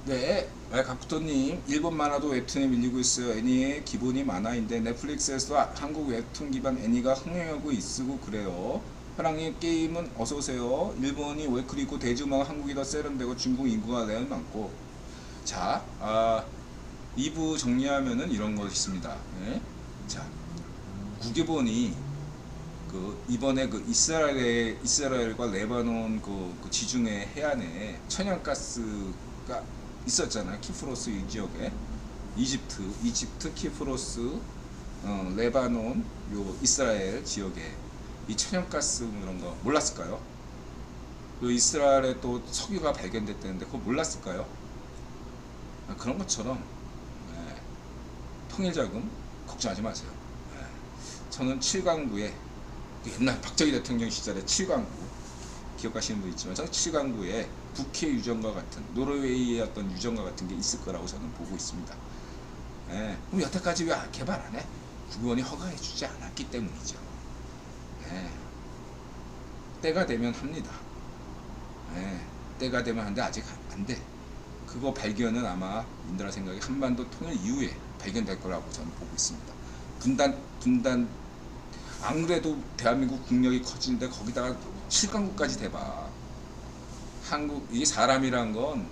네, 각부터님, 일본 만화도 웹툰에 밀리고 있어요. 애니의 기본이 만화인데 넷플릭스에서 한국 웹툰 기반 애니가 흥행하고 있고 그래요. 사랑의 게임은 어서 오세요. 일본이 왜 그리고 대중만 한국이 더 세련되고 중국 인구가 내는 많고. 자, 2부 정리하면은 이런 거 있습니다. 예? 자, 국유본이 그 이번에 그 이스라엘과 레바논 그 지중해 해안에 천연가스가 있었잖아요. 키프로스 이 지역에 이집트 키프로스 레바논 요 이스라엘 지역에 이 천연가스 이런 거 몰랐을까요? 그 이스라엘에 또 석유가 발견됐다는데 그거 몰랐을까요? 그런 것처럼 예, 통일자금 걱정하지 마세요. 예, 저는 7강구에 옛날 박정희 대통령 시절에 7강구 기억하시는 분 있지만 저는 7강구에 북해 유전과 같은 노르웨이의 어떤 유전과 같은 게 있을 거라고 저는 보고 있습니다. 예, 그럼 여태까지 왜 개발 안 해? 국원이 허가해주지 않았기 때문이죠. 예, 때가 되면 합니다. 예, 때가 되면 하는데 아직 안 돼. 그거 발견은 아마 민들아 생각에 한반도 통일 이후에 발견될 거라고 저는 보고 있습니다. 분단 안 그래도 대한민국 국력이 커지는데 거기다가 7강국까지 대봐. 한국 이 사람이란 건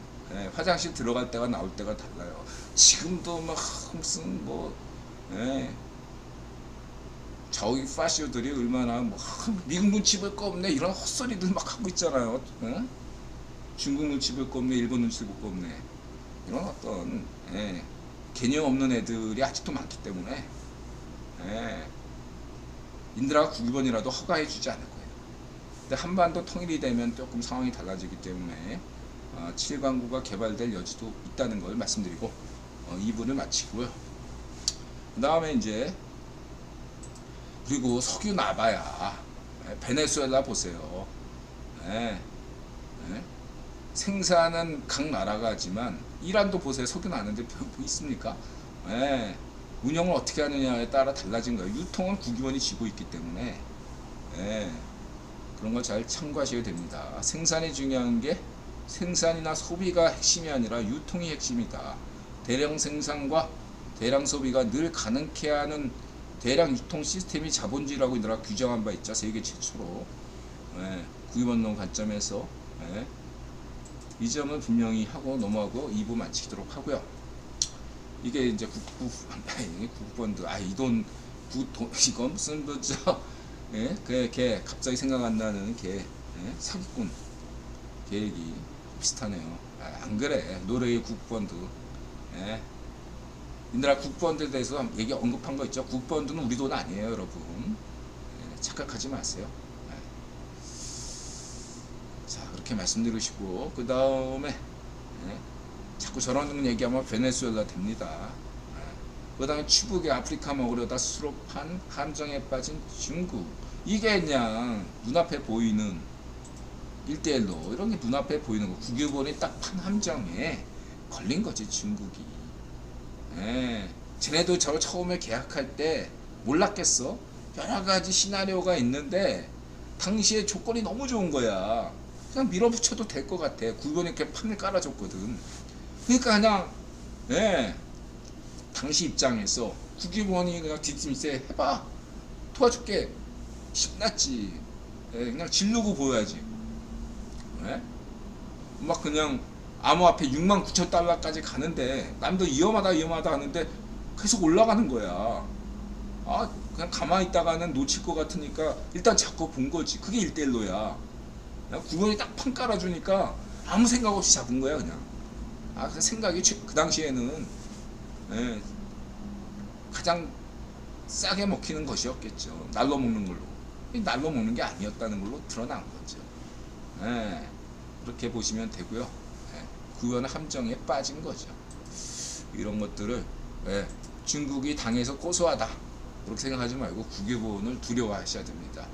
화장실 들어갈 때가 나올 때가 달라요. 지금도 막 무슨 뭐 저기 파시오들이 얼마나 뭐 미국 눈치 볼 거 없네 이런 헛소리들 막 하고 있잖아요. 중국 눈치 볼 거 없네, 일본 눈치 볼 거 없네 이런 어떤 개념 없는 애들이 아직도 많기 때문에 인드라가 국유본이라도 허가해주지 않을 거예요. 근데 한반도 통일이 되면 조금 상황이 달라지기 때문에 7강구가 개발될 여지도 있다는 걸 말씀드리고 2부를 마치고요. 그 다음에 이제 그리고 석유 나봐야 베네수엘라 보세요. 예, 예. 생산은 각 나라가 하지만 이란도 보세요. 석유 나는데 뭐 있습니까? 예. 운영을 어떻게 하느냐에 따라 달라진 거예요. 유통은 국유원이 쥐고 있기 때문에 예. 그런 걸 잘 참고하셔야 됩니다. 생산이 중요한 게 생산이나 소비가 핵심이 아니라 유통이 핵심이다. 대량 생산과 대량 소비가 늘 가능케 하는 대량 유통 시스템이 자본주의라고 이나라 규정한 바 있죠. 세계 최초로 국유원론 관점에서 이 점을 분명히 하고 넘어가고 2부 마치도록 하고요. 이게 이제 국부펀드 이 돈 이건 무슨 뭐죠? 걔 갑자기 생각 안 나는 걔 사기꾼 계획이 비슷하네요. 안 그래 노르웨이 국부펀드 인드라 국부펀드에 대해서 얘기 언급한 거 있죠. 국부펀드는 우리 돈 아니에요, 여러분. 착각하지 마세요. 자 그렇게 말씀드리시고 그 다음에 자꾸 저런 얘기하면 베네수엘라 됩니다. 그 다음에 추북에 아프리카 먹으려다 수rop한 함정에 빠진 중국. 이게 그냥 눈앞에 보이는 1대1로 이런 게 눈앞에 보이는 거. 국유본이 딱 판 함정에 걸린 거지 중국이. 쟤네도 저 처음에 계약할 때 몰랐겠어? 여러 가지 시나리오가 있는데 당시에 조건이 너무 좋은 거야. 그냥 밀어붙여도 될 것 같아. 국유본이 이렇게 판을 깔아줬거든. 그러니까 그냥 당시 입장에서 국유본이 그냥 뒷심세 해봐 도와줄게 신났지. 그냥 질르고 보여야지. 막 그냥 암호화폐 69,000달러까지 가는데 남도 위험하다 하는데 계속 올라가는 거야. 그냥 가만히 있다가는 놓칠 것 같으니까 일단 잡고 본 거지. 그게 1대1로야. 국유본이 딱 판 깔아주니까 아무 생각 없이 잡은 거야 그냥. 그 생각이 그 당시에는 가장 싸게 먹히는 것이었겠죠. 날로 먹는 걸로. 날로 먹는 게 아니었다는 걸로 드러난 거죠. 그렇게 보시면 되고요. 구현 함정에 빠진 거죠. 이런 것들을 중국이 당해서 고소하다 그렇게 생각하지 말고 국유본을 두려워하셔야 됩니다.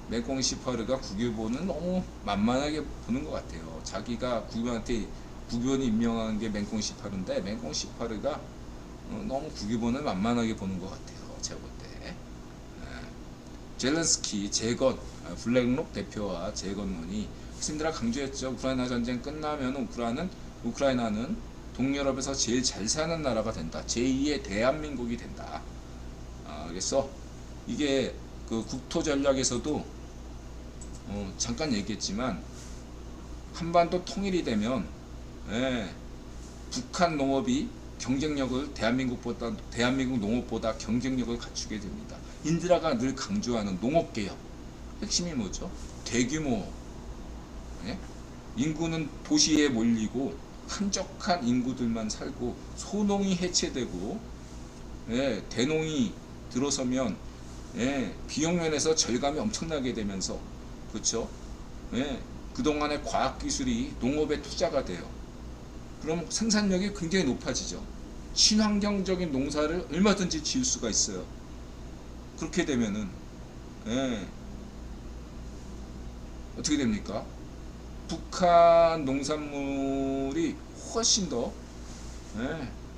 맹꽁 시파르가 국유본은 너무 만만하게 보는 것 같아요. 자기가 국유본이 임명한 게 맹꽁 시파르인데 맹꽁 시파르가 너무 국유본을 만만하게 보는 것 같아요. 제가 볼 때. 젤렌스키 재건 블랙록 대표와 재건론이 힘들어 강조했죠. 우크라이나 전쟁 끝나면 우크라이나는 동유럽에서 제일 잘 사는 나라가 된다. 제2의 대한민국이 된다. 그래서 이게 그 국토 전략에서도 잠깐 얘기했지만 한반도 통일이 되면 북한 농업이 경쟁력을 대한민국 농업보다 경쟁력을 갖추게 됩니다. 인디라가 늘 강조하는 농업개혁 핵심이 뭐죠? 대규모 인구는 도시에 몰리고 한적한 인구들만 살고 소농이 해체되고 대농이 들어서면 비용 면에서 절감이 엄청나게 되면서 그렇죠? 그동안의 과학기술이 농업에 투자가 돼요. 그럼 생산력이 굉장히 높아지죠. 친환경적인 농사를 얼마든지 지을 수가 있어요. 그렇게 되면은 어떻게 됩니까? 북한 농산물이 훨씬 더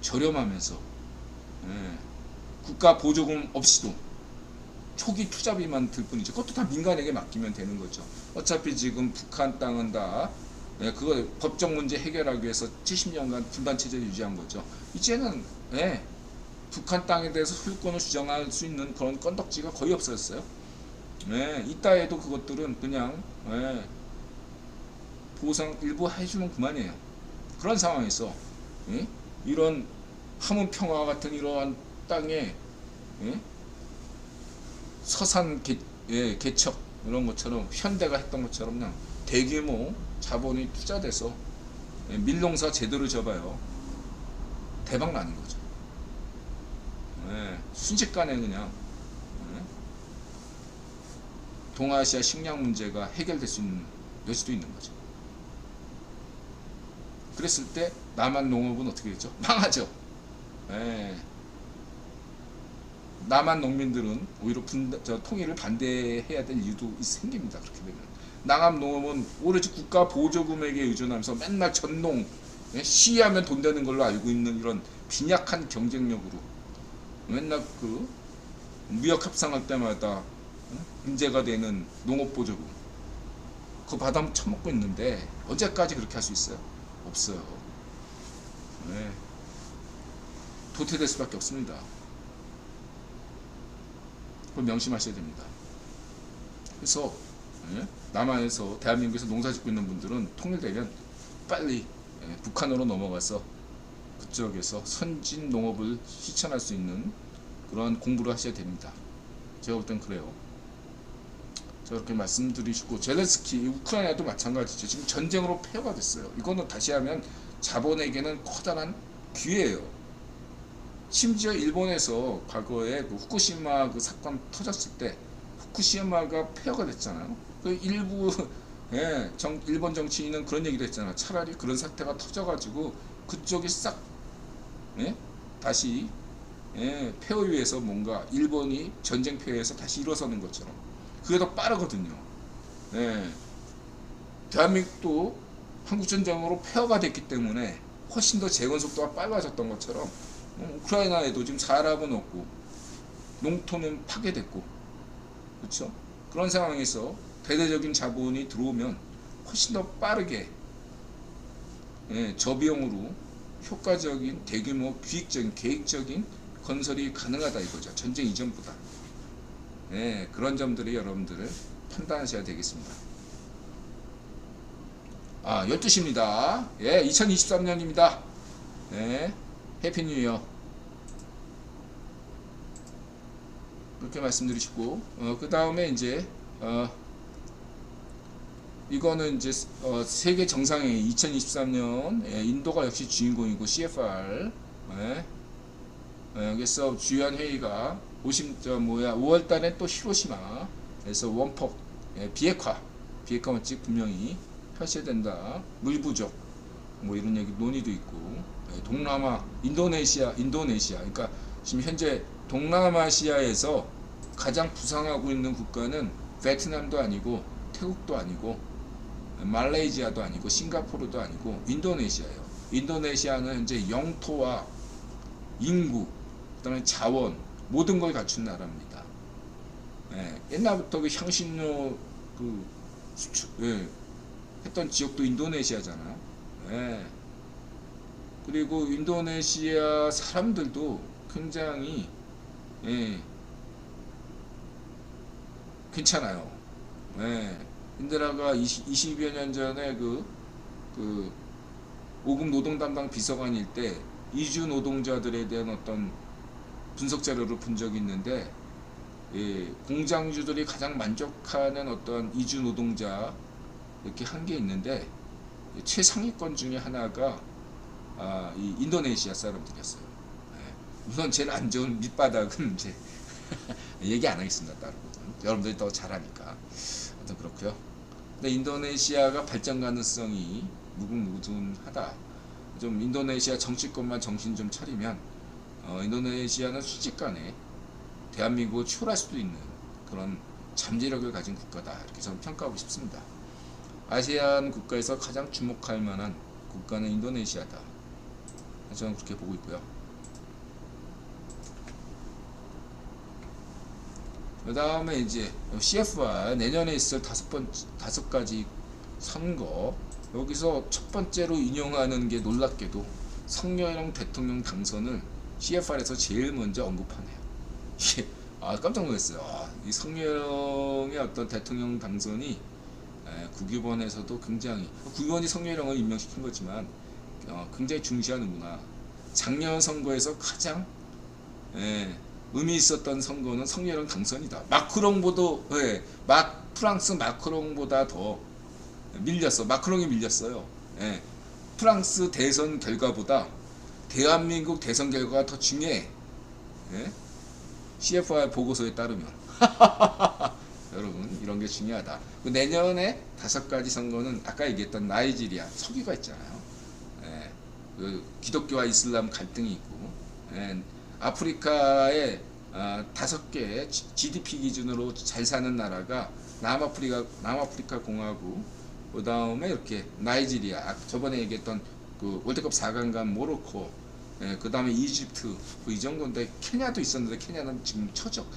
저렴하면서 국가 보조금 없이도 초기 투자비만 들 뿐이죠. 그것도 다 민간에게 맡기면 되는 거죠. 어차피 지금 북한 땅은 다 그거 법적 문제 해결하기 위해서 70년간 분단 체제를 유지한 거죠. 이제는 북한 땅에 대해서 소유권을 주장할 수 있는 그런 건덕지가 거의 없어졌어요. 이따 해도 그것들은 그냥 보상 일부 해주면 그만이에요. 그런 상황에서 이런 함흥 평화 같은 이러한 땅에 서산 개척 이런 것처럼 현대가 했던 것처럼 그냥 대규모 자본이 투자돼서 밀농사 제대로 접어요. 대박 나는 거죠. 순식간에 그냥 동아시아 식량 문제가 해결될 수 있는 여지도 있는 거죠. 그랬을 때 남한 농업은 어떻게 되죠? 망하죠. 남한 농민들은 오히려 통일을 반대해야 될 이유도 생깁니다. 그렇게 되면 남한 농업은 오로지 국가 보조금액에 의존하면서 맨날 전농 시위하면 돈 되는 걸로 알고 있는 이런 빈약한 경쟁력으로 맨날 그 무역 협상할 때마다 문제가 되는 농업 보조금 그거 받아 처먹고 있는데 언제까지 그렇게 할 수 있어요? 없어요. 도태될 수밖에 없습니다. 그걸 명심하셔야 됩니다. 그래서 남한에서 대한민국에서 농사 짓고 있는 분들은 통일되면 빨리 북한으로 넘어가서 그쪽에서 선진 농업을 실천할 수 있는 그런 공부를 하셔야 됩니다. 제가 볼 땐 그래요. 제가 그렇게 말씀드리시고 젤렌스키 우크라이나도 마찬가지죠. 지금 전쟁으로 폐허가 됐어요. 이거는 다시 하면 자본에게는 커다란 기회예요. 심지어 일본에서 과거에 그 후쿠시마 그 사건 터졌을 때 후쿠시마가 폐허가 됐잖아요. 그 일부 일본 정치인은 그런 얘기도 했잖아요. 차라리 그런 사태가 터져가지고 그쪽이 싹 다시 폐허 위해서 뭔가 일본이 전쟁 폐허에서 다시 일어서는 것처럼 그게 더 빠르거든요. 대한민국도 한국전쟁으로 폐허가 됐기 때문에 훨씬 더 재건 속도가 빨라졌던 것처럼 우크라이나에도 지금 사람은 없고 농토는 파괴됐고 그렇죠? 그런 상황에서 대대적인 자본이 들어오면 훨씬 더 빠르게 저비용으로 효과적인 대규모 규익적인 계획적인 건설이 가능하다 이거죠. 전쟁 이전보다. 그런 점들이 여러분들을 판단하셔야 되겠습니다. 12시입니다. 2023년입니다. 해피 뉴 이어. 그렇게 말씀드리시고 그 다음에 이제 이거는 이제 세계 정상회의 2023년 인도가 역시 주인공이고 CFR 그래서 주요한 회의가 5월달에 또 히로시마에서 원폭 비핵화 원칙 분명히 펼쳐야 된다. 물 부족 뭐 이런 얘기 논의도 있고 동남아 인도네시아 그러니까 지금 현재 동남아시아에서 가장 부상하고 있는 국가는 베트남도 아니고 태국도 아니고 말레이시아도 아니고 싱가포르도 아니고 인도네시아예요. 인도네시아는 현재 영토와 인구 그다음에 자원 모든 걸 갖춘 나라입니다. 옛날부터 그 향신료 그 수출 했던 지역도 인도네시아잖아요. 예. 그리고 인도네시아 사람들도 굉장히 예, 괜찮아요. 예. 인드라가 20여 년 전에 그 5급 노동 담당 비서관일 때 이주 노동자들에 대한 어떤 분석 자료를 본 적이 있는데, 예, 공장주들이 가장 만족하는 어떤 이주 노동자 이렇게 한 게 있는데, 최상위권 중에 하나가 이 인도네시아 사람들이었어요. 예, 물론 제일 안 좋은 밑바닥은 이제 얘기 안 하겠습니다. 따로 여러분들이 더 잘하니까. 아무튼 그렇고요. 근데 인도네시아가 발전 가능성이 무궁무진하다. 좀 인도네시아 정치권만 정신 좀 차리면 인도네시아는 순식간에 대한민국을 추월할 수도 있는 그런 잠재력을 가진 국가다, 이렇게 저는 평가하고 싶습니다. 아세안 국가에서 가장 주목할 만한 국가는 인도네시아다, 저는 그렇게 보고 있고요. 그 다음에 이제 CFR 내년에 있을 다섯 가지 선거, 여기서 첫 번째로 인용하는 게 놀랍게도 성렬영 대통령 당선을 CFR에서 제일 먼저 언급하네요. 이게 깜짝 놀랐어요. 이 성렬영의 어떤 대통령 당선이 국유원에서도 굉장히, 국유원이 성렬영을 임명시킨 거지만 굉장히 중시하는구나. 작년 선거에서 가장 의미 있었던 선거는 성렬영 당선이다. 프랑스 마크롱보다 더 밀렸어. 마크롱이 밀렸어요. 예. 프랑스 대선 결과보다 대한민국 대선 결과가 더 중요해. 예? CFR 보고서에 따르면 여러분, 이런 게 중요하다. 내년에 5가지 선거는 아까 얘기했던 나이지리아 석유가 있잖아요. 예. 그 기독교와 이슬람 갈등이 있고, 예. 아프리카의 5개 GDP 기준으로 잘 사는 나라가 남아프리카 공화국, 그 다음에 이렇게 나이지리아, 저번에 얘기했던 그 월드컵 4강 간 모로코, 그 다음에 이집트, 이 정도인데, 케냐도 있었는데 케냐는 지금 처적,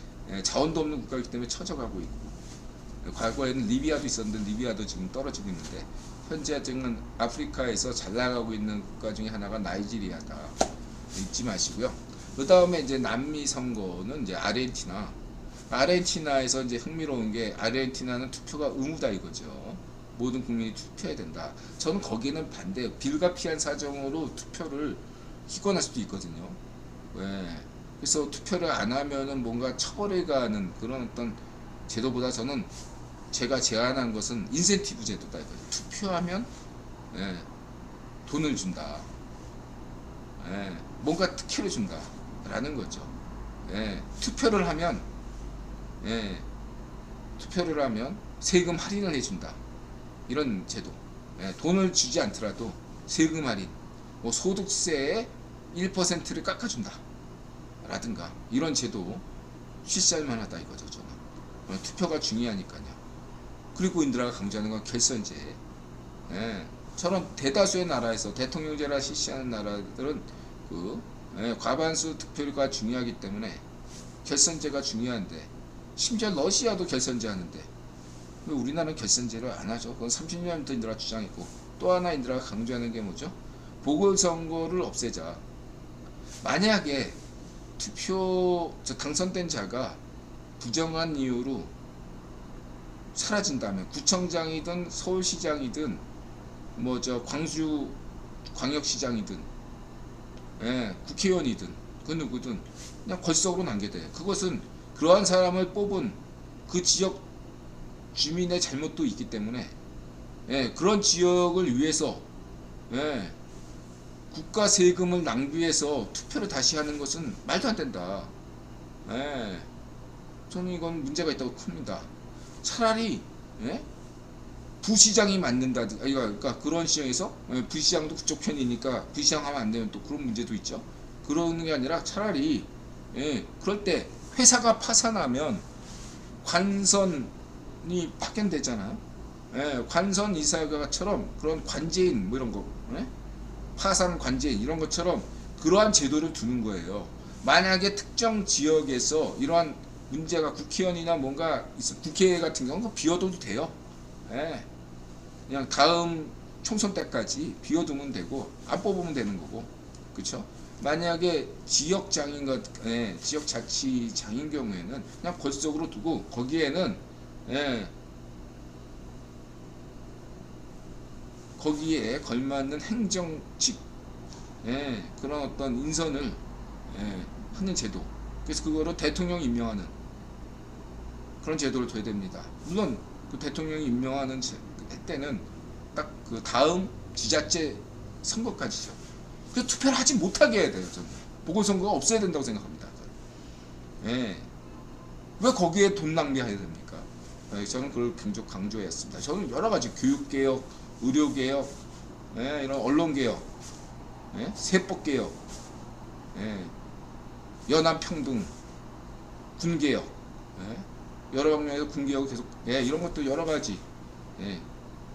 자원도 없는 국가이기 때문에 처져가고 있고, 과거에는 리비아도 있었는데 리비아도 지금 떨어지고 있는데, 현재 지금 아프리카에서 잘 나가고 있는 국가 중에 하나가 나이지리아다, 잊지 마시고요. 그 다음에 이제 남미 선거는 이제 아르헨티나에서 이제 흥미로운 게, 아르헨티나는 투표가 의무다 이거죠. 모든 국민이 투표해야 된다. 저는 거기는 반대예요. 불가피한 사정으로 투표를 기권할 수도 있거든요. 그래서 투표를 안 하면은 뭔가 처벌에 가는 그런 어떤 제도보다, 저는 제가 제안한 것은 인센티브 제도다 이거죠. 투표하면 돈을 준다. 뭔가 특혜를 준다 라는 거죠. 투표를 하면 세금 할인을 해준다, 이런 제도. 돈을 주지 않더라도 세금 할인, 뭐 소득세의 1%를 깎아준다 라든가, 이런 제도 실시할 만하다 이거죠. 저는 투표가 중요하니까요. 그리고 인드라가 강조하는 건 결선제. 저런 대다수의 나라에서 대통령제를 실시하는 나라들은 과반수 투표가 중요하기 때문에 결선제가 중요한데, 심지어 러시아도 결선제 하는데 왜 우리나라는 결선제를 안 하죠? 그건 30년부터 인드라 주장했고, 또 하나 인드라가 강조하는 게 뭐죠? 보궐선거를 없애자. 만약에 당선된 자가 부정한 이유로 사라진다면, 구청장이든 서울시장이든 광주 광역시장이든 국회의원이든 그 누구든 그냥 벌석으로 남겨둬요. 그것은 그러한 사람을 뽑은 그 지역 주민의 잘못도 있기 때문에, 그런 지역을 위해서 국가 세금을 낭비해서 투표를 다시 하는 것은 말도 안 된다. 저는 이건 문제가 있다고 큽니다. 차라리 부시장이 맞는다. 그러니까 그런 시장에서 부시장도 그쪽 편이니까 부시장 하면 안 되면 또 그런 문제도 있죠. 그러는 게 아니라 차라리 그럴 때 회사가 파산하면 관선이 파견되잖아요. 관선 이사가처럼 그런 관제인 뭐 이런 거, 파산 관제인 이런 것처럼 그러한 제도를 두는 거예요. 만약에 특정 지역에서 이러한 문제가 국회의원이나 뭔가 있어, 국회 같은 경우는 비워둬도 돼요. 그냥 다음 총선 때까지 비워두면 되고 안 뽑으면 되는 거고, 그렇죠? 만약에 지역장인 것, 예, 지역자치장인 경우에는 그냥 벌적으로 두고 거기에는, 예, 거기에 걸맞는 행정직, 예, 그런 어떤 인선을, 예, 하는 제도. 그래서 그거를 대통령 임명하는 그런 제도를 둬야 됩니다. 물론 그 대통령이 임명하는 때는 딱 그 다음 지자체 선거까지죠. 그래서 투표를 하지 못하게 해야 돼요. 저는 보궐선거가 없어야 된다고 생각합니다. 예. 왜 거기에 돈 낭비해야 됩니까? 예, 저는 그걸 굉장히 강조했습니다. 저는 여러 가지 교육개혁, 의료개혁, 예, 이런 언론개혁, 예, 세법개혁, 예, 연합평등, 군개혁, 예, 여러 방면에서 군개혁 계속, 예, 이런 것도 여러 가지, 예,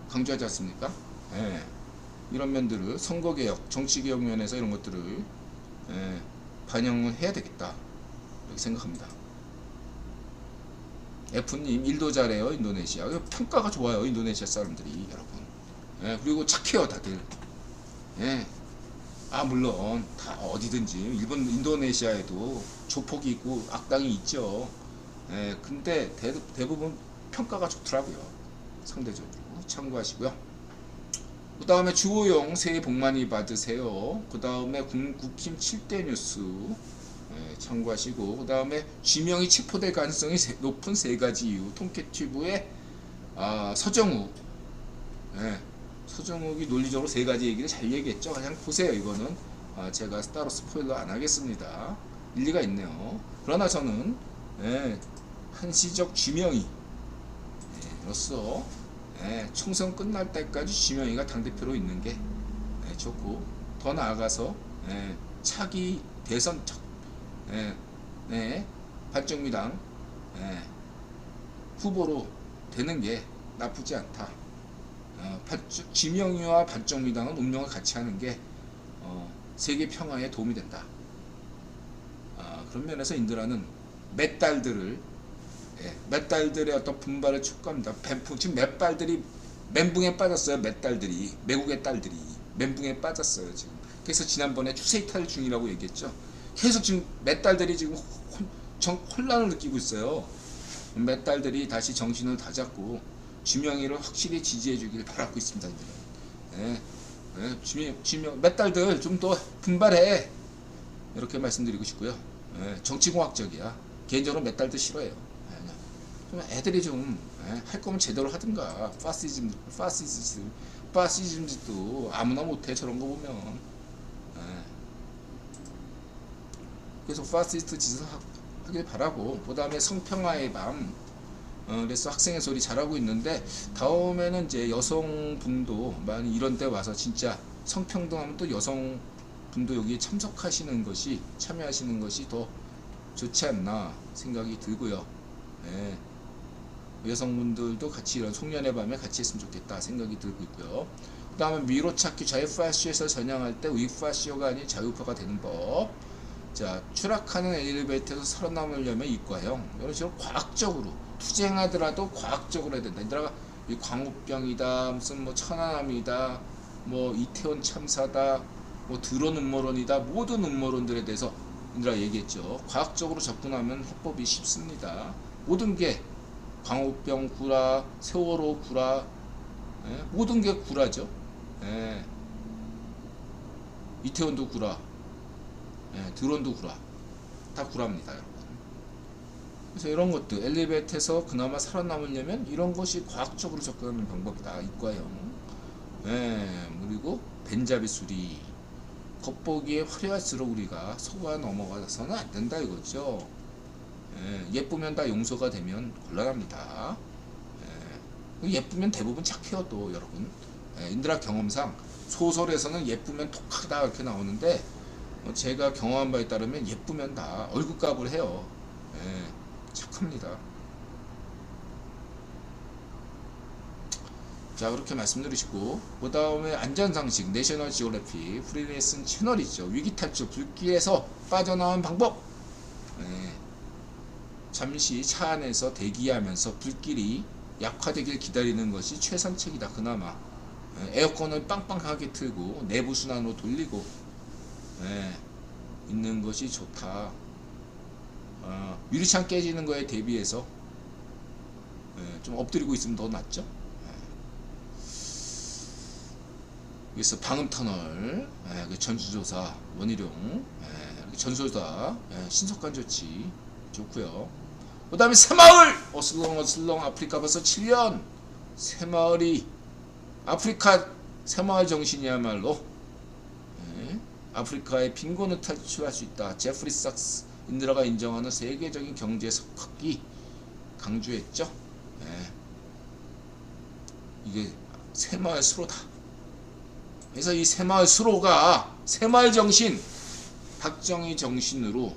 강조하지 않습니까? 예, 이런 면들을 선거개혁, 정치개혁 면에서 이런 것들을, 예, 반영을 해야 되겠다 이렇게 생각합니다. F님 일도 잘해요 인도네시아. 평가가 좋아요 인도네시아 사람들이 여러분. 예, 그리고 착해요 다들. 예. 아 물론 다 어디든지 일본 인도네시아에도 조폭이 있고 악당이 있죠. 예, 근데 대부분 평가가 좋더라고요. 상대적으로 참고하시고요. 그 다음에 주호영 새해 복 많이 받으세요. 그 다음에 국힘 7대 뉴스, 예, 참고하시고, 그 다음에 쥐명이 체포될 가능성이 높은 세 가지 이유. 통케튜브의 서정욱, 예, 서정욱이 논리적으로 세 가지 얘기를 잘 얘기했죠. 그냥 보세요. 이거는 제가 따로 스포일러 안 하겠습니다. 일리가 있네요. 그러나 저는, 예, 한시적 쥐명이, 예, 로서, 예, 총선 끝날 때까지 쥐명이가 당대표로 있는 게, 예, 좋고, 더 나아가서, 예, 차기 대선 예, 네, 반정미당, 예, 후보로 되는 게 나쁘지 않다. 쥐명이와 반정미당은 운명을 같이 하는 게 세계 평화에 도움이 된다. 그런 면에서 인드라는 맷달들을, 예, 맷달들의 어떤 분발을 촉구합니다. 지금 맷달들이 멘붕에 빠졌어요. 맷달들이, 매국의 딸들이 멘붕에 빠졌어요 지금. 그래서 지난번에 추세이탈 중이라고 얘기했죠. 계속 지금 맷달들이 지금 혼란을 느끼고 있어요. 맷달들이 다시 정신을 다잡고 쥐명이를 확실히 지지해 주길 바라고 있습니다. 예, 예, 맷달들 좀 더 분발해, 이렇게 말씀드리고 싶고요. 예, 정치공학적이야. 개인적으로 맷달들 싫어해요. 예, 좀 애들이 좀, 예, 할 거면 제대로 하든가. 파시즘도 아무나 못해 저런 거 보면. 예. 그래서 파시스트 짓을 하길 바라고, 그 다음에 성평화의 밤, 그래서 학생의 소리 잘하고 있는데, 다음에는 이제 여성분도 많이 이런 데 와서 진짜 성평등하면 또 여성분도 여기에 참석하시는 것이, 참여하시는 것이 더 좋지 않나 생각이 들고요. 예. 여성분들도 같이 이런 송년회 밤에 같이 했으면 좋겠다 생각이 들고 있고요. 그 다음에 미로찾기 좌우파시오에서 전향할 때 우익파시오가 아닌 좌우파가 되는 법. 자, 추락하는 엘리베이터에서 살아남으려면 이과형, 이런 식으로 과학적으로 투쟁하더라도 과학적으로 해야 된다. 인드라가 이 광우병이다, 무슨 뭐 천안함이다, 뭐 이태원 참사다, 뭐 드론 음모론이다, 모든 음모론들에 대해서 인드라 얘기했죠. 과학적으로 접근하면 해법이 쉽습니다. 모든 게 광우병 구라, 세월호 구라, 예? 모든 게 구라죠. 예. 이태원도 구라, 예, 드론도 구라, 다 구라입니다, 여러분. 그래서 이런 것도 엘리베이터에서 그나마 살아남으려면 이런 것이 과학적으로 접근하는 방법이다. 이과형. 예, 그리고 벤자비 수리. 겉보기에 화려할수록 우리가 속아 넘어가서는 안 된다 이거죠. 예, 예쁘면 다 용서가 되면 곤란합니다. 예, 예쁘면 대부분 착해요 또 여러분. 예, 인드라 경험상 소설에서는 예쁘면 독하다 이렇게 나오는데, 제가 경험한 바에 따르면 예쁘면 다 얼굴값을 해요. 예, 착합니다. 자, 그렇게 말씀드리시고, 그 다음에 안전상식, 내셔널 지오그래피, 프리메이슨 채널이죠. 위기탈출, 불길에서 빠져나온 방법. 예, 잠시 차 안에서 대기하면서 불길이, 약화되길 기다리는 것이 최선책이다. 그나마 에어컨을 빵빵하게 틀고 내부 순환으로 돌리고 있는 것이 좋다. 유리창 깨지는 거에 대비해서 좀 엎드리고 있으면 더 낫죠. 그래서 방음터널, 전수조사, 원희룡, 전소조사, 신속한 조치 좋고요. 그 다음에 새마을 어슬렁 아프리카 벌써 7년. 새마을이 아프리카 새마을 정신이야말로 아프리카의 빈곤을 탈출할 수 있다. 제프리 sak스 인드라가 인정하는 세계적인 경제 석학이 강조했죠. 이게 새마을 수로다. 그래서 이 새마을 수로가 새마을 정신, 박정희 정신으로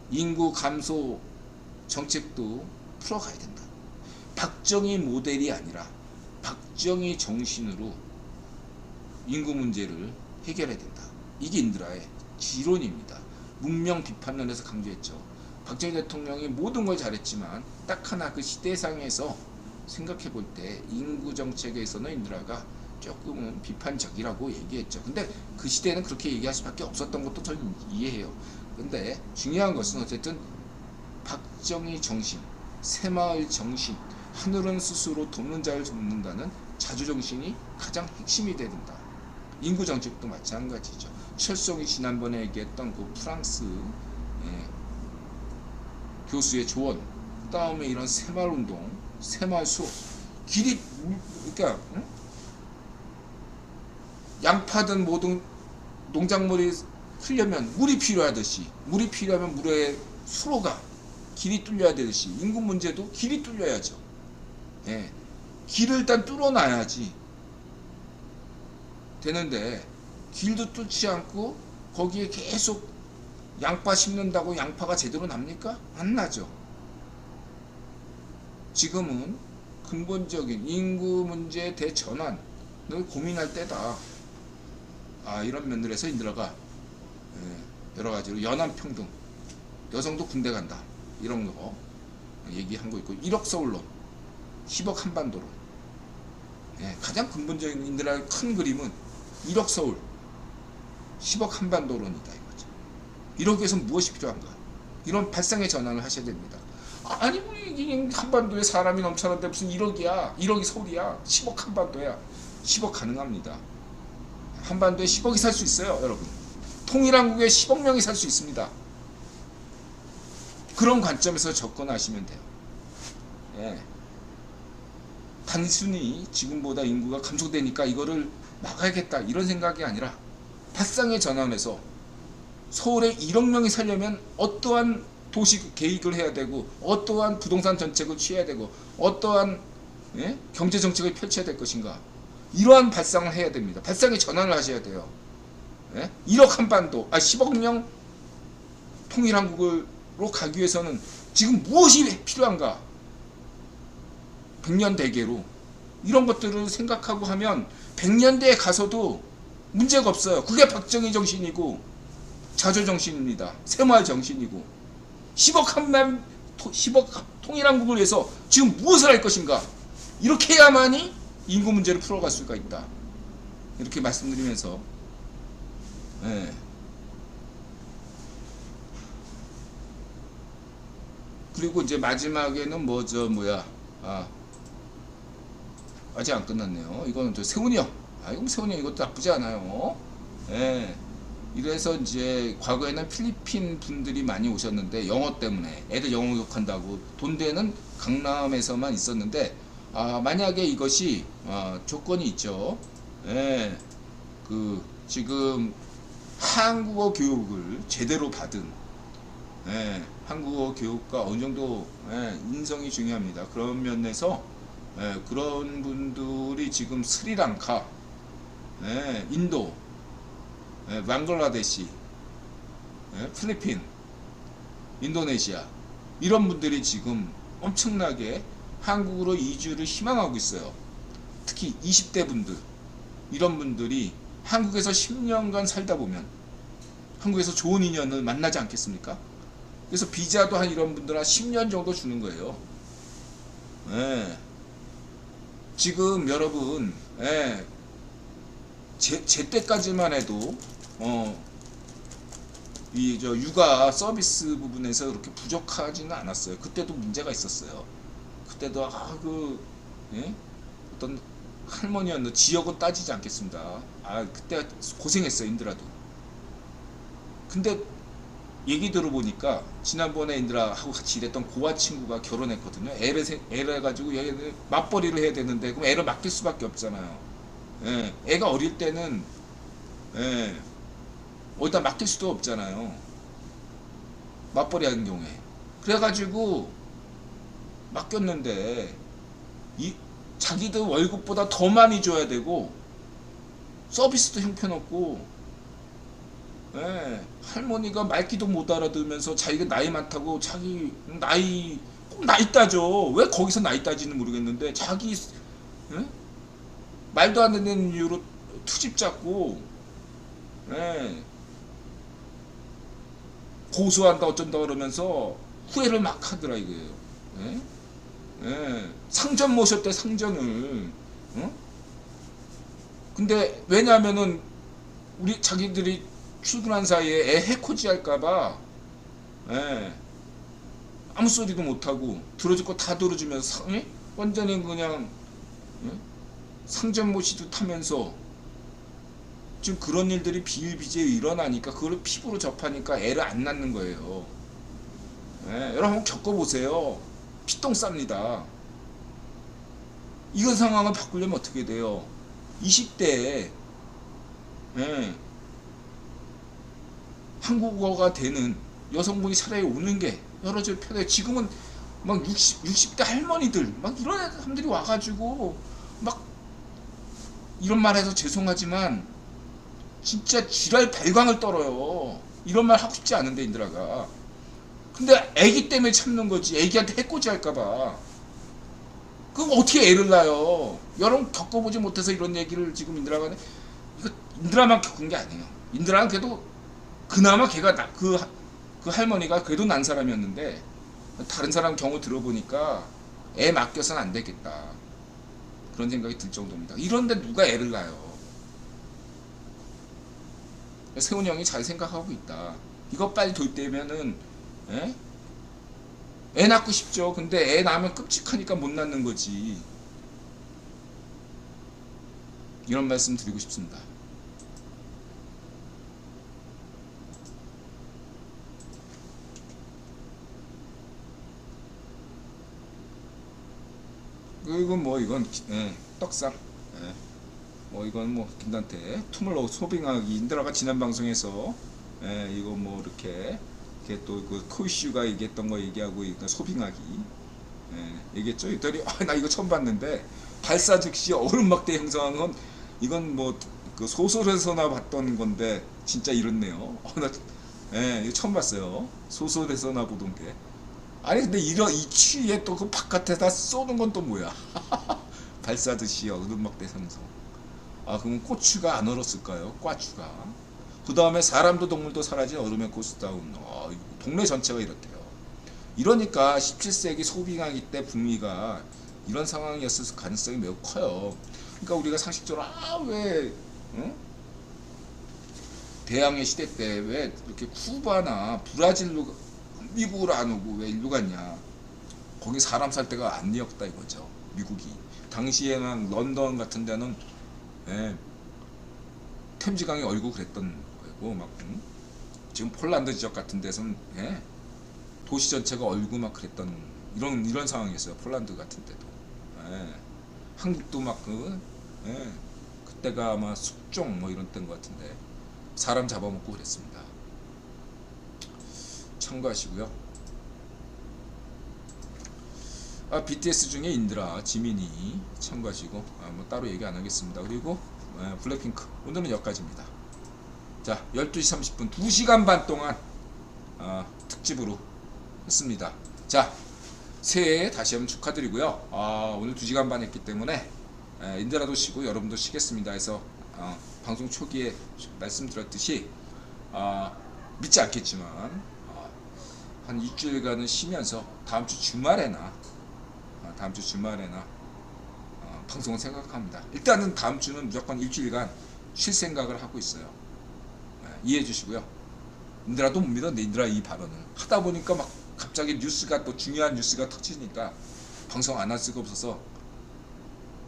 인구 감소 정책도 풀어가야 된다. 박정희 모델이 아니라 박정희 정신으로 인구 문제를 해결해야 된다. 이게 인드라의 지론입니다. 문명 비판론에서 강조했죠. 박정희 대통령이 모든 걸 잘했지만 딱 하나 그 시대상에서 생각해 볼 때 인구 정책에서는 인드라가 조금은 비판적이라고 얘기했죠. 근데 그 시대에는 그렇게 얘기할 수밖에 없었던 것도 저는 이해해요. 근데 중요한 것은 어쨌든 박정희 정신, 새마을 정신, 하늘은 스스로 돕는 자를 돕는다는 자주정신이 가장 핵심이 돼야 된다. 인구 정책도 마찬가지죠. 철성이 지난번에 얘기했던 그 프랑스 교수의 조언, 그 다음에 이런 새마을 운동, 새마을 수업, 길이 그러니까 양파든 모든 농작물이 풀려면 물이 필요하듯이, 물이 필요하면 물의 수로가 길이 뚫려야 되듯이 인구 문제도 길이 뚫려야죠. 길을 일단 뚫어놔야지 되는데 길도 뚫지 않고 거기에 계속 양파 심는다고 양파가 제대로 납니까? 안 나죠. 지금은 근본적인 인구 문제 대전환을 고민할 때다. 이런 면들에서 인드라가 여러 가지로 연안평등, 여성도 군대 간다, 이런 거 얘기한 거 있고, 1억 서울론, 10억 한반도론. 가장 근본적인 인드라의 큰 그림은 1억 서울, 10억 한반도론이다 이거죠. 이러기 위해서는 무엇이 필요한가? 이런 발상의 전환을 하셔야 됩니다. 아니 우리 한반도에 사람이 넘쳐나는데 무슨 1억이야? 1억이 서울이야? 10억 한반도야? 10억 가능합니다. 한반도에 10억이 살 수 있어요, 여러분. 통일한국에 10억 명이 살 수 있습니다. 그런 관점에서 접근하시면 돼요. 단순히 지금보다 인구가 감소되니까 이거를 막아야겠다 이런 생각이 아니라 발상의 전환에서 서울에 1억 명이 살려면 어떠한 도시 계획을 해야 되고, 어떠한 부동산 정책을 취해야 되고, 어떠한 경제 정책을 펼쳐야 될 것인가, 이러한 발상을 해야 됩니다. 발상의 전환을 하셔야 돼요. 1억 한반도, 10억 명 통일한국으로 가기 위해서는 지금 무엇이 필요한가? 100년 대계로 이런 것들을 생각하고 하면 100년대에 가서도 문제가 없어요. 그게 박정희 정신이고 자조 정신입니다. 새마을 정신이고, 10억 통일한국을 위해서 지금 무엇을 할 것인가? 이렇게 해야만이 인구 문제를 풀어갈 수가 있다. 이렇게 말씀드리면서 그리고 이제 마지막에는 아직 안 끝났네요. 이거는 저 세훈이요. 이건 세훈이 이것도 나쁘지 않아요. 이래서 이제 과거에는 필리핀 분들이 많이 오셨는데 영어 때문에 애들 영어 교육한다고 돈 되는 강남에서만 있었는데, 만약에 이것이 조건이 있죠. 지금 한국어 교육을 제대로 받은 한국어 교육과 어느 정도 인성이 중요합니다. 그런 면에서 그런 분들이 지금 스리랑카, 인도, 방글라데시, 필리핀, 인도네시아, 이런 분들이 지금 엄청나게 한국으로 이주를 희망하고 있어요. 특히 20대 분들, 이런 분들이 한국에서 10년간 살다 보면 한국에서 좋은 인연을 만나지 않겠습니까? 그래서 비자도 한 이런 분들 한 10년 정도 주는 거예요. 지금 여러분, 예, 제 때까지만 해도 이 저 육아 서비스 부분에서 그렇게 부족하지는 않았어요. 그때도 문제가 있었어요. 그때도 예? 어떤 할머니였는데 지역은 따지지 않겠습니다. 그때 고생했어요, 인드라도. 근데 얘기 들어보니까 지난번에 인드라하고 같이 일했던 고아 친구가 결혼했거든요. 애를 해가지고 얘를 맞벌이를 해야 되는데 그럼 애를 맡길 수밖에 없잖아요. 예, 애가 어릴 때는 예, 어디다 맡길 수도 없잖아요. 맞벌이 하는 경우에. 그래가지고 맡겼는데 이 자기들 월급보다 더 많이 줘야 되고 서비스도 형편없고, 예, 할머니가 말귀도 못 알아들으면서 자기가 나이 많다고 자기 나이 꼭 나이 따져. 왜 거기서 나이 따지는 모르겠는데 자기 예? 말도 안 되는 이유로 투집 잡고, 예, 고소한다 어쩐다 그러면서 후회를 막 하더라 이거예요. 예? 예, 상전 모셨대 상전을. 어? 근데 왜냐하면은 우리 자기들이 출근한 사이에 애 해코지 할까봐, 예, 아무 소리도 못하고 들어줄 거 다 들어주면서 예? 완전히 그냥 예? 상전 모시듯 하면서 지금 그런 일들이 비일비재에 일어나니까 그걸 피부로 접하니까 애를 안 낳는 거예요. 예, 여러분 한번 겪어보세요. 피똥 쌉니다. 이런 상황을 바꾸려면 어떻게 돼요? 20대에 예, 한국어가 되는 여성분이 차라리 오는 게 여러 줄 편해요. 지금은 막 60대 할머니들 막 이런 사람들이 와가지고 막 이런 말 해서 죄송하지만 진짜 지랄 발광을 떨어요. 이런 말 하고 싶지 않은데 인드라가. 근데 애기 때문에 참는 거지. 애기한테 해코지 할까봐. 그럼 어떻게 애를 낳아요? 여러분 겪어보지 못해서 이런 얘기를 지금 인드라가 이거 인드라만 겪은 게 아니에요. 인드라는 그래도 그나마 걔가 그 할머니가 그래도 난 사람이었는데 다른 사람 경우 들어보니까 애 맡겨서는 안 되겠다 그런 생각이 들 정도입니다. 이런데 누가 애를 낳아요? 세훈이 형이 잘 생각하고 있다. 이거 빨리 도입되면은 애? 애 낳고 싶죠. 근데 애 낳으면 끔찍하니까 못 낳는 거지. 이런 말씀 드리고 싶습니다. 이건 뭐 이건 예, 떡상. 예. 뭐 이건 뭐 김단태 투물로 소빙하기 인드라가 지난 방송에서 예, 이거 뭐 이렇게 또 그 코이슈가 얘기했던 거 얘기하고 이거 소빙하기 예, 얘기했죠. 이들이 나 이거 처음 봤는데 발사 즉시 얼음막대 형성한 건 이건 뭐 그 소설에서나 봤던 건데 진짜 이렇네요. 나 예, 이거 처음 봤어요. 소설에서나 보던 게. 아니 근데 이 추위에 또 그 바깥에다 쏘는 건 또 뭐야? 발사듯이 얼음막대 형성. 그럼 고추가 안 얼었을까요? 과추가. 그 다음에 사람도 동물도 사라진 얼음의 고스다운. 동네 전체가 이렇대요. 이러니까 17세기 소빙하기 때 북미가 이런 상황이었을 가능성이 매우 커요. 그러니까 우리가 상식적으로 왜 응? 대항해 시대 때 왜 이렇게 쿠바나 브라질로 미국으로 안 오고 왜 일로 갔냐? 거기 사람 살 데가 아니었다 이거죠. 미국이 당시에는 런던 같은 데는 예, 템즈강이 얼고 그랬던 거고 막 지금 폴란드 지역 같은 데서는 예, 도시 전체가 얼고 막 그랬던 이런 상황이었어요. 폴란드 같은 데도 예, 한국도 막 예, 그때가 아마 숙종 뭐 이런 때인 것 같은데 사람 잡아먹고 그랬습니다. 참고하시고요. BTS 중에 인드라, 지민이 참고하시고 뭐 따로 얘기 안 하겠습니다. 그리고 블랙핑크 오늘은 여기까지입니다. 자 12시 30분 2시간 반 동안 특집으로 했습니다. 자 새해 다시 한번 축하드리고요. 오늘 2시간 반 했기 때문에 인드라도 쉬고 여러분도 쉬겠습니다. 해서 방송 초기에 말씀드렸듯이 믿지 않겠지만 한 일주일간은 쉬면서 다음 주 주말에나 방송을 생각합니다. 일단은 다음 주는 무조건 일주일간 쉴 생각을 하고 있어요. 이해해 주시고요. 인드라도 못 믿어. 인드라 이 발언을 하다 보니까 막 갑자기 뉴스가 또 중요한 뉴스가 터지니까 방송 안 할 수가 없어서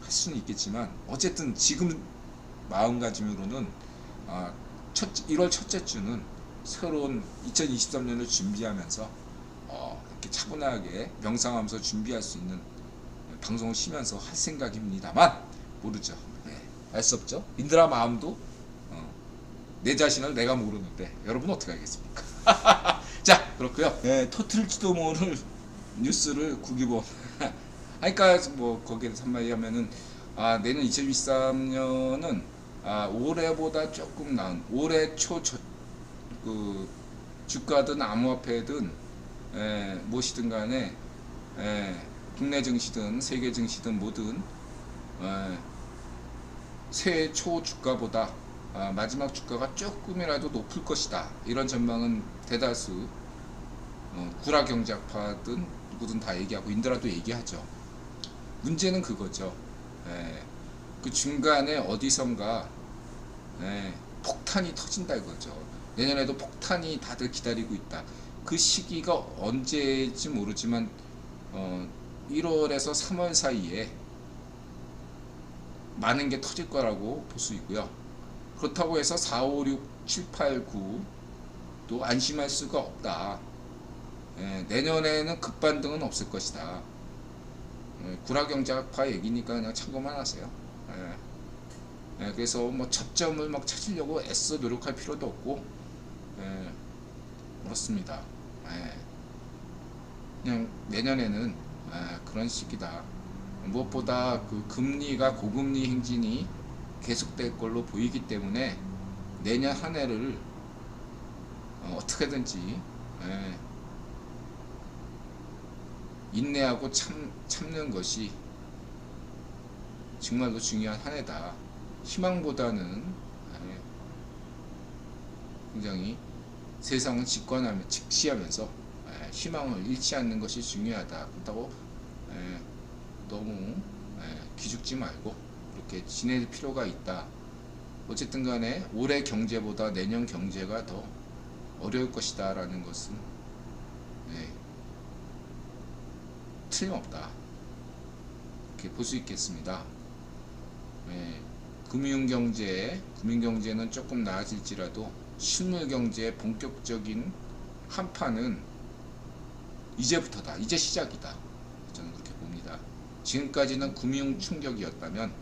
할 수는 있겠지만 어쨌든 지금 마음가짐으로는 1월 첫째 주는 새로운 2023년을 준비하면서 이렇게 차분하게 명상하면서 준비할 수 있는 방송을 쉬면서 할 생각입니다만 모르죠. 알 수 없죠. 인드라 마음도 내 자신을 내가 모르는데 여러분 어떻게 알겠습니까? 자, 그렇고요. 터틀지도 모를 뉴스를 구기본 그러니까 뭐 거기에 한마디 하면은 내년 2023년은 올해보다 조금 나은 올해 초 그 주가든 암호화폐든 무엇이든 간에 국내 증시든 세계 증시든 뭐든 새해 초 주가보다 마지막 주가가 조금이라도 높을 것이다. 이런 전망은 대다수 구라 경제학파든 누구든 다 얘기하고 인드라도 얘기하죠. 문제는 그거죠. 그 중간에 어디선가 폭탄이 터진다 이거죠. 내년에도 폭탄이 다들 기다리고 있다. 그 시기가 언제일지 모르지만 1월에서 3월 사이에 많은 게 터질 거라고 볼 수 있고요. 그렇다고 해서 4, 5, 6, 7, 8, 9도 안심할 수가 없다. 내년에는 급반등은 없을 것이다. 구라경제학파 얘기니까 그냥 참고만 하세요. 그래서 뭐 접점을 막 찾으려고 애써 노력할 필요도 없고 그렇습니다. 그냥 내년에는 그런 시기다. 무엇보다 그 금리가 고금리 행진이 계속될 걸로 보이기 때문에 내년 한 해를 어떻게든지 인내하고 참는 것이 정말로 중요한 한 해다. 희망보다는 굉장히 세상을 직시하면서 희망을 잃지 않는 것이 중요하다. 그렇다고 너무 기죽지 말고 이렇게 지낼 필요가 있다. 어쨌든 간에 올해 경제보다 내년 경제가 더 어려울 것이다 라는 것은 틀림없다. 이렇게 볼 수 있겠습니다. 금융경제는 조금 나아질지라도 실물경제의 본격적인 한파는 이제부터다. 이제 시작이다. 저는 그렇게 봅니다. 지금까지는 금융 충격이었다면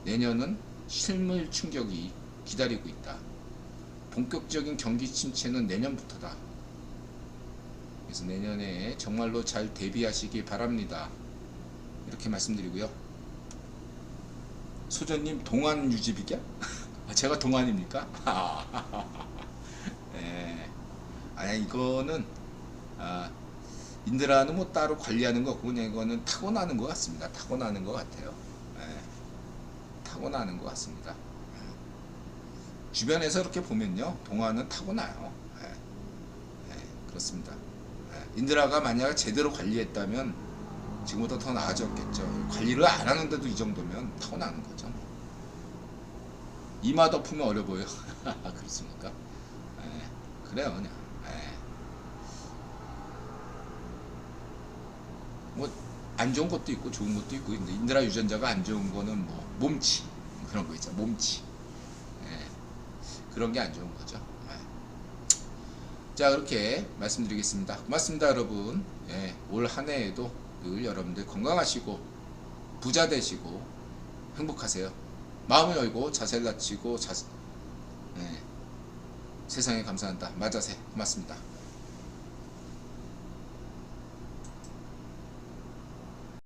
내년은 실물 충격이 기다리고 있다. 본격적인 경기 침체는 내년부터다. 그래서 내년에 정말로 잘 대비하시기 바랍니다. 이렇게 말씀드리고요. 소전님 동안 유지비냐? 제가 동안입니까? 아니 이거는 인드라는 뭐 따로 관리하는 거 없고 그냥 이거는 타고나는 것 같습니다. 타고나는 것 같아요. 타고나는 것 같습니다. 주변에서 이렇게 보면요, 동안은 타고나요. 그렇습니다. 인드라가 만약 제대로 관리했다면 지금보다 더 나아졌겠죠. 관리를 안 하는데도 이 정도면 타고나는 거죠. 이마 덮으면 어려 보여. 그렇습니까? 그래요, 그냥. 뭐 안 좋은 것도 있고 좋은 것도 있고, 근데 인드라 유전자가 안 좋은 거는 뭐 몸치 그런 거 있죠. 몸치. 그런 게 안 좋은 거죠. 자, 그렇게 말씀드리겠습니다. 고맙습니다, 여러분. 올 한 해에도 늘 여러분들 건강하시고 부자 되시고 행복하세요. 마음을 열고 자세를 낮추고 세상에 감사한다. 마자세. 고맙습니다.